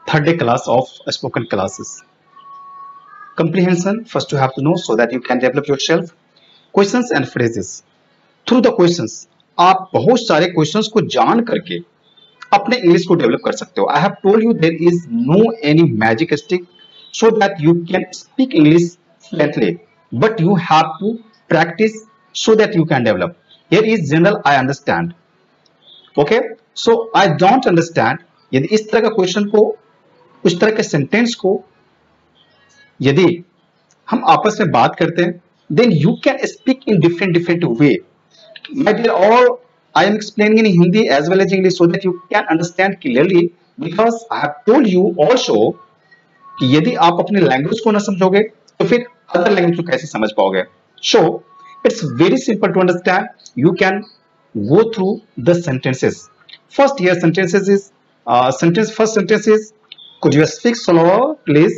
third day class of spoken classes. Comprehension, first you have to know so that you can develop yourself. Questions and phrases. Through the questions, आप बहुत सारे questions को जान करके अपने English को develop कर सकते हो. I have told you there is no any magic stick so that you can speak English fluently, but you have to practice so that you can develop. Here is general I understand. Okay, so I don't understand. यदि इस तरह का question को, उस तरह के sentence को यदि हम आपस में बात करते हैं, then you can speak in different way. My dear, all I am explaining in Hindi as well as English so that you can understand clearly, because I have told you also कि यदि आप अपने language को ना समझोगे तो फिर other language को कैसे समझ पाओगे. So it's very simple to understand. You can go through the sentences. First here sentences is sentence. First sentence is, could you speak slower please?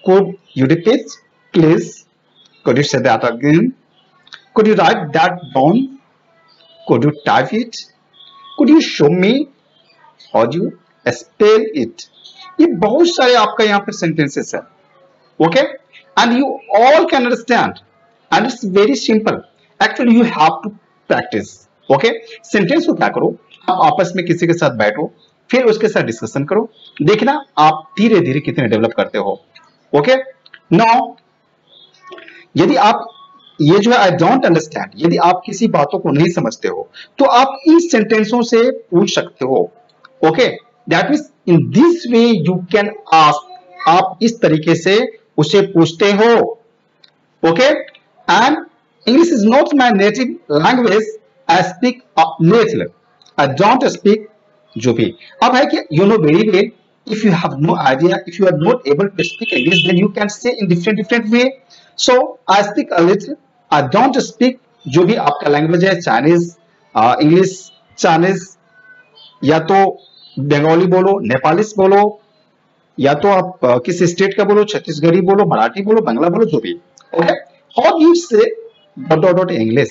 Could you repeat please? Could you say that again? Could you write that down? Could you type it? Could you show me? Or you spell it? ये बहुत सारे आपका यहाँ पे sentences है. Okay, and you all can understand and it's very simple. Actually you have to practice. Okay, sentence को क्या करो, आप आपस में किसी के साथ बैठो, फिर उसके साथ डिस्कशन करो, देखना आप धीरे धीरे कितने डेवलप करते हो. ओके, नाउ यदि आप ये जो है आई डोंट अंडरस्टैंड, यदि आप किसी बातों को नहीं समझते हो तो आप इन सेंटेंसों से पूछ सकते हो. Okay, that means in this way you can ask. आप इस तरीके से उसे पूछते हो. Okay, and English is not my native language. I speak little, I don't speak. जो भी अब है कि you know very well, if you have no idea, if you are not able to speak English, then you can say in different way. So I speak a little, I don't speak. जो भी आपका language है, Chinese, English, Chinese, या तो बंगाली बोलो, नेपालीस बोलो, या तो आप किसी स्टेट का बोलो, छत्तीसगढ़ी बोलो, मराठी बोलो, बांग्ला बोलो, जो भी. Okay, how you say dot English.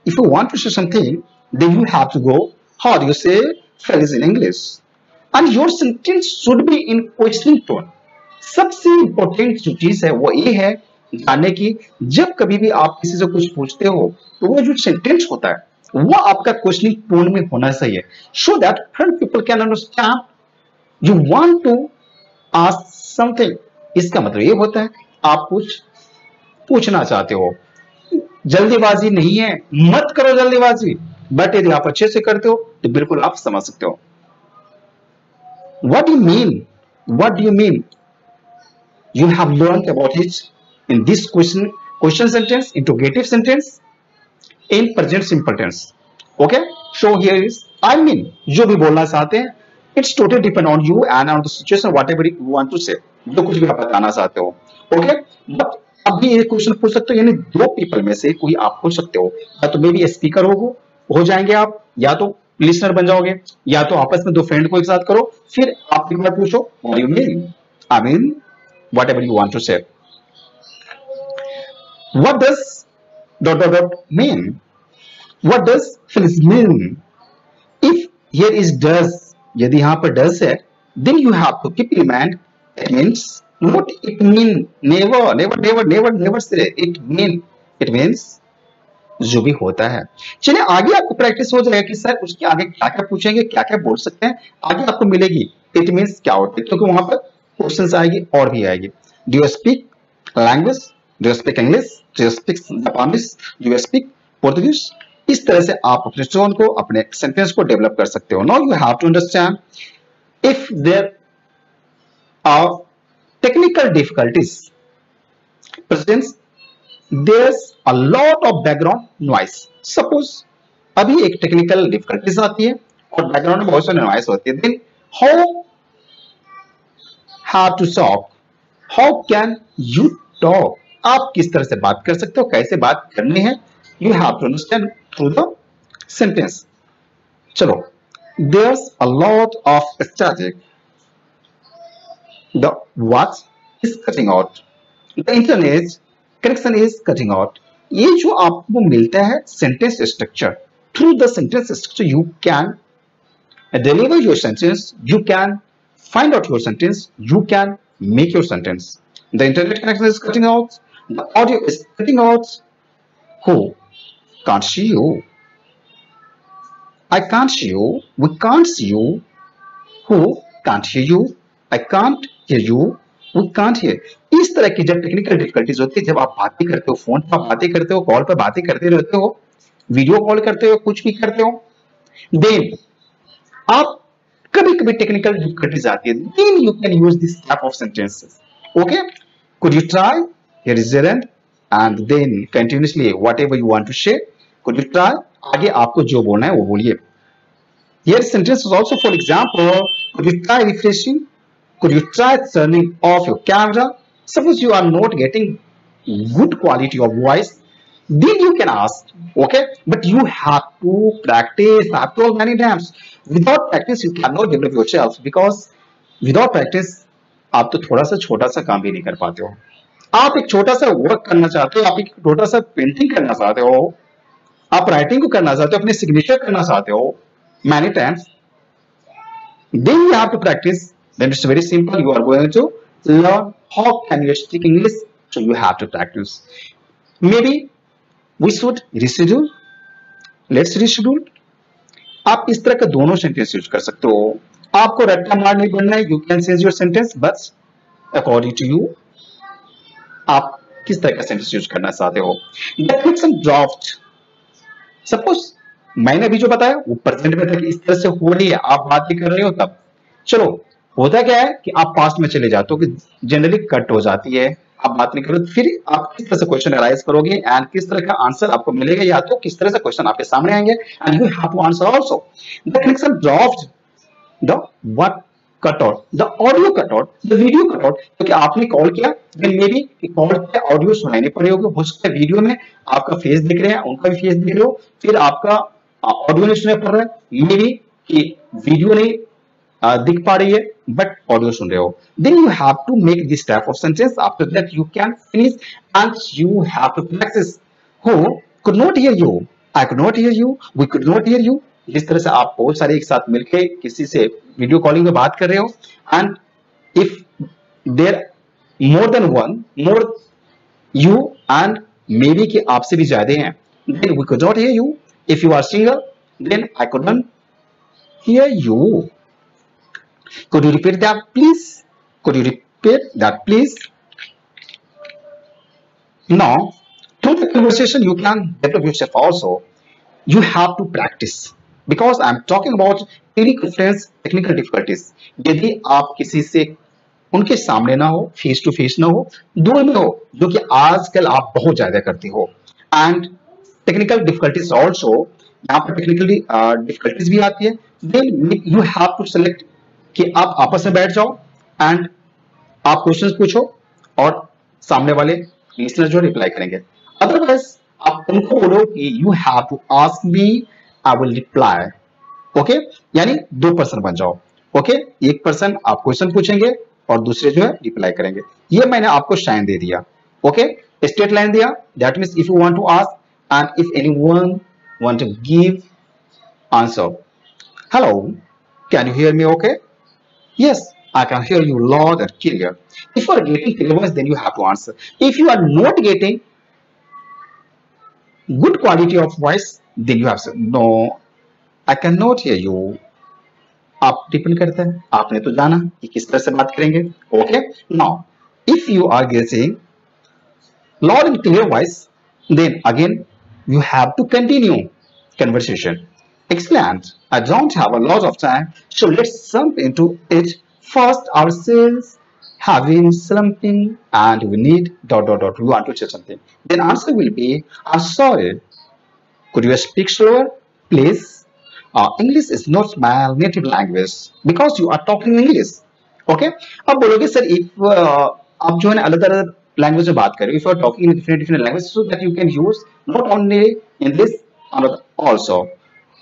If you want to say something, then you have to go how do you say phrase in English, and your sentence should be in questioning tone. सबसे important जो चीज है वो ये है जानने की, जब कभी भी आप किसी से कुछ पूछते हो तो वो जो सेंटेंस होता है वो आपका क्वेश्चनिंग टोन में होना चाहिए, so that people can understand you want to ask something. इसका मतलब ये होता है आप कुछ पूछना चाहते हो. जल्दीबाजी नहीं है, मत करो जल्दीबाजी, बट यदि आप अच्छे से करते हो तो बिल्कुल आप समझ सकते हो. What do you mean? What do you mean? You have learned about it in this question sentence, interrogative sentence, in present simple tense. Okay? So here is I mean. जो भी बोलना चाहते हैं, it's totally depend on you and on the situation, whatever you want to say. जो कुछ भी आप बताना चाहते हो. Okay? But अब भी ये क्वेश्चन पूछ सकते हो, यानी दो पीपल में से कोई आप पूछ सकते हो, या तो मे बी स्पीकर हो जाएंगे आप, या तो लिसनर बन जाओगे, या तो आपस में दो फ्रेंड को एक साथ करो, फिर आप एक बार पूछो what you mean. I mean whatever you want to say. What does dot mean? What does finish mean? If here is does, यदि यहां पर डज है, then you have to keep in mind it means not it mean. never say it mean. It means जो भी होता है. चलिए आगे आपको प्रैक्टिस हो जाएगा कि सर उसके आगे क्या क्या पूछेंगे, क्या क्या बोल सकते हैं, आगे आपको मिलेगी इट मीन्स क्या होता है, क्योंकि वहां पर क्वेश्चंस आएगी और भी आएगी. Do you speak language? Do you speak English? Do you speak Japanese? Do you speak Portuguese? इस तरह से आप अपने टोन को, अपने सेंटेंस को डेवलप कर सकते हो. Now you have to understand if there are technical difficulties presents, there's a lot of background noise. Suppose अभी एक टेक्निकल डिफिकल्टीज आती है और बैकग्राउंड में बहुत सारी नॉइस होती है, then how to talk? How can you talk? आप किस तरह से बात कर सकते हो, कैसे बात करनी है, you have to understand through the sentence. चलो, there's a lot of static. The watch is cutting out. The internet connection is cutting out. ये जो आपको मिलता है sentence structure, through the sentence structure you can deliver your sentence, you can find out your sentence, you can make your sentence. The internet connection is cutting out, the audio is cutting out. Who can't see you? I can't see you. We can't see you. Who can't hear you? I can't hear you. We can't hear. इस तरह की जब technical difficulties होती है, जब आप बातें करते हो, फोन पर बातें करते हो, कॉल पर बातें करते रहते हो, वीडियो कॉल करते हो, कुछ भी करते हो, देन आप कभी कभी टेक्निकल डिफिकल्टीज आती है, then you can use this type of sentences. Okay, could you try? Here is the end and then continuously whatever you want to share, could you try, आगे आपको जो बोलना है वो बोलिए. Here sentence is also, for example, could you try refreshing? Could you try turning off your camera? Suppose you are not getting good quality of voice, then you can ask, okay? But you have to practice. I have told many times, without practice you cannot develop yourself, because without practice आप तो थोड़ा सा छोटा सा काम भी नहीं कर पाते हो. आप एक छोटा सा वर्क करना चाहते हो, आप एक छोटा सा पेंटिंग करना चाहते हो, आप राइटिंग को करना चाहते हो, अपने सिग्नेचर करना चाहते हो, many times, then you have to practice. Then it's very simple. You are going to learn how can you speak English, so you have to practice. Maybe we should reschedule. Let's reschedule. आप इस तरह का दोनों sentence use कर सकते हो. आपको रट्टा मार नहीं बनना है. You can change your sentence, but according to you, आप किस तरह का सेंटेंस यूज करना चाहते हो. The friction dropped. Suppose मैंने अभी जो बताया वो प्रेजेंट में था कि इस तरह से हो रही है, आप बात भी कर रहे हो, तब चलो होता क्या है कि आप पास्ट में चले जाते हो कि जनरली कट हो जाती है, आप बात नहीं करो, फिर आप किस तरह से क्वेश्चन अराइज करोगे एंड किस तरह का आंसर आपको मिलेगा, या तो किस तरह से क्वेश्चन आपके सामने आएंगे and you have to answer also. The connection dropped, the what cut out, the audio cut out, the video cut out, क्योंकि आपने कॉल किया, देन मे बी कि कॉल पे ऑडियो सुनाई नहीं पड़ी होगी, हो सकता है वीडियो में आपका फेस दिख रहे हैं, उनका भी फेस दिख रहे हो, फिर आपका ऑडियो नहीं सुनाई पड़ रहा है, मे बी कि वीडियो नहीं दिख पा रही है बट ऑडियो सुन रहे हो. Then you have to make this type of sentence. After that you can finish and you have to practice. Who could not hear you? I could not hear you. We could not hear you. जिस तरह से आप बहुत सारे एक साथ मिलके किसी से वीडियो कॉलिंग में बात कर रहे हो, and if there more than one, more you and maybe कि आपसे भी ज्यादा हैं, then we could not hear you. If you are single, then I couldn't hear you. Could you repeat that, please? Could you repeat that, please? Now, through the conversation, you can develop yourself also. You have to practice. Because I'm talking about technical difficulties. यदि आप किसी से उनके सामने ना हो, face to face ना हो, दूर में हो, जो कि आजकल आप बहुत ज्यादा करते हो, एंड टेक्निकल डिफिकल्टीज ऑल्सो, यहाँ पर टेक्निकली डिफिकल्टीज भी आती है, then you have to select कि आप आपस में बैठ जाओ एंड आप क्वेश्चंस पूछो और सामने वाले लिसनर जो रिप्लाई करेंगे. अदरवाइज आप उनको बोलो कि you have to ask me, I will reply. Okay, यानी दो पर्सन बन जाओ. ओके, एक पर्सन आप क्वेश्चन पूछेंगे और दूसरे जो है रिप्लाई करेंगे. ये मैंने आपको शाइन दे दिया. ओके, स्ट्रेट लाइन दिया. That means if you want to ask and if anyone want to give answer. Hello, can you hear me okay? Yes, I can hear you loud and clear. If you are getting clear voice, then you have to answer. If you are not getting good quality of voice, then you have to say, no, I cannot hear you. आप depend करता है, आपने तो जाना कि किस तरह से बात करेंगे. Okay, now if you are getting loud and clear voice, then again you have to continue conversation. Excellent. I don't have a lot of time, so let's jump into it. First, ourselves having something and we need ... We want to say something. Then answer will be, I'm sorry. Could you speak slower, please? English is not my native language because you are talking English. Okay? अब बोलोगे sir if आप जो है ना अलग अलग language में बात करें, if you are talking in different languages, so that you can use not only English another also.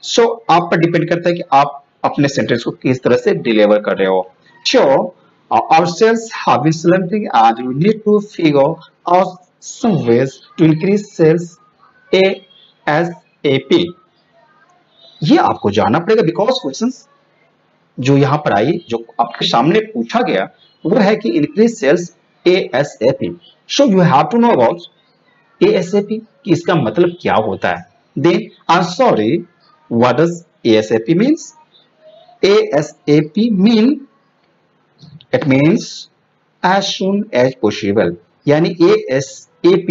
So आप पर डिपेंड करता है कि आप अपने सेंटेंस को किस तरह से डिलीवर कर रहे हो. Sure, ourselves have been something and we need to figure out some ways to increase sales ASAP. ये आपको जानना पड़ेगा because questions जो यहां पर आई, जो आपके सामने पूछा गया, वो है कि increase sales ASAP. So you have to know about ASAP कि इसका मतलब क्या होता है. Then I am sorry, what does ASAP means? ASAP means as soon as possible. यानी ASAP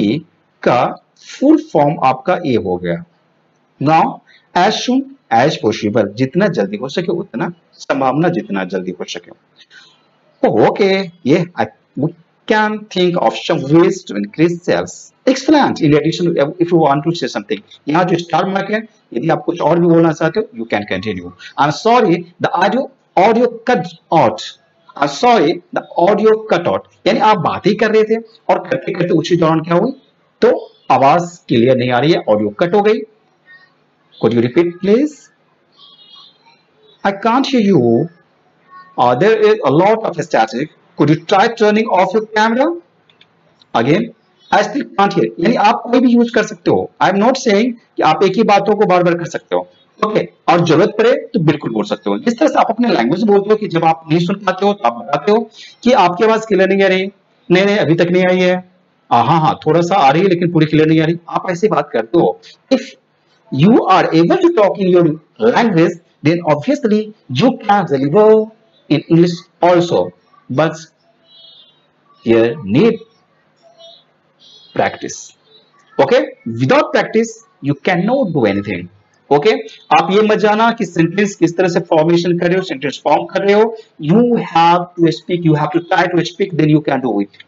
का फुल फॉर्म आपका ए हो गया. Now as soon as possible, जितना जल्दी हो सके उतना, संभावना जितना जल्दी हो सके. Okay, yeah, we can think of some ways to increase sales. Excellent. In addition, if you want to say something, यहाँ जो स्टार मार्क है, यदि आप कुछ और भी बोलना चाहते हो, you can continue. I'm sorry, the audio cut out. I'm sorry, the audio cut out. यानी आप बात ही कर रहे थे और करते करते उसी दौरान क्या हुई, तो आवाज क्लियर नहीं आ रही है, ऑडियो कट हो गई. Could you repeat, please? I can't hear you. There is a lot of static. Could you try turning off your camera? Again, I still can't hear. यानी आप कोई भी यूज कर सकते हो. I am not saying कि आप एक ही बातों को बार बार कर सकते हो. ओके, और जरूरत पड़े तो बिल्कुल बोल सकते हो. इस तरह से आप अपने लैंग्वेज बोलते हो कि जब आप नहीं सुन पाते हो तो आप बताते हो कि आपकी आवाज क्लियर नहीं आ रही. नहीं, अभी तक नहीं आई है. हाँ, थोड़ा सा आ रही है लेकिन पूरी क्लियर नहीं आ रही. आप ऐसे बात करते हो. If you are able to talk in your language, then obviously you can deliver in English also, but here need practice. Okay, without practice you cannot do anything. Okay, आप ये मत जाना कि सेंटेंस किस तरह से फॉर्मेशन कर रहे हो, सेंटेंस फॉर्म कर रहे हो. You have to speak, you have to try to speak, then you can do it.